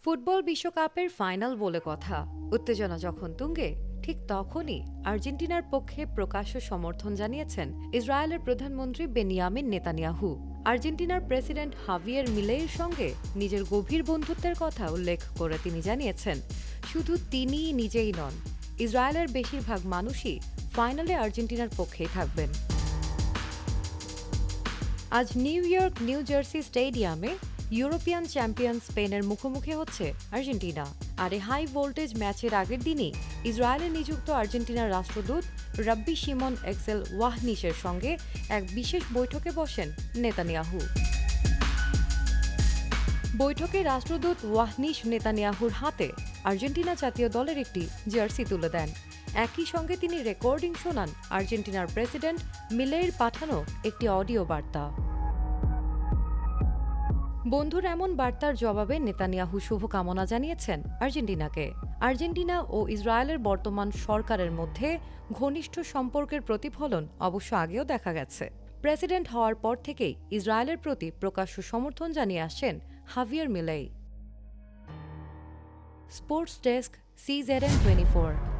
Football বিশ্বকাপের final বলে কথা, উত্তেজনা যখন তুঙ্গে ঠিক তখনই আর্জেন্টিনার পক্ষে প্রকাশ্য সমর্থন জানিয়েছেন ইসরায়েলের প্রধানমন্ত্রী বেনিয়ামিন নেতানিয়াহু। আর্জেন্টিনার প্রেসিডেন্ট হাভিয়ের মিলেইর সঙ্গে নিজের গভীর বন্ধুত্বের কথা উল্লেখ করে তিনি জানিয়েছেন, শুধু তিনিই নিজেই নন, ইসরায়েলের বেশিরভাগ মানুষই ফাইনালে আর্জেন্টিনার পক্ষেই থাকবেন। আজ নিউ ইয়র্ক নিউ জার্সি স্টেডিয়ামে ইউরোপিয়ান চ্যাম্পিয়ন স্পেনের মুখোমুখি হচ্ছে আর্জেন্টিনা। আর এই হাই ভোল্টেজ ম্যাচের আগের দিনই ইসরায়েলে নিযুক্ত আর্জেন্টিনার রাষ্ট্রদূত রাব্বি শিমন এক্সেল ওয়াহনিশের সঙ্গে এক বিশেষ বৈঠকে বসেন নেতানিয়াহু। বৈঠকে রাষ্ট্রদূত ওয়াহনিশ নেতানিয়াহুর হাতে আর্জেন্টিনা জাতীয় দলের একটি জার্সি তুলে দেন। একই সঙ্গে তিনি রেকর্ডিং শোনান আর্জেন্টিনার প্রেসিডেন্ট মিলেইর পাঠানো একটি অডিও বার্তা। বন্ধুর এমন বার্তার জবাবে নেতানিয়াহু শুভকামনা জানিয়েছেন আর্জেন্টিনাকে। আর্জেন্টিনা ও ইসরায়েলের বর্তমান সরকারের মধ্যে ঘনিষ্ঠ সম্পর্কের প্রতিফলন অবশ্য আগেও দেখা গেছে। প্রেসিডেন্ট হওয়ার পর থেকেই ইসরায়েলের প্রতি প্রকাশ্য সমর্থন জানিয়ে আসছেন হাভিয়ের মিলেই। Sports desk, CZN 24।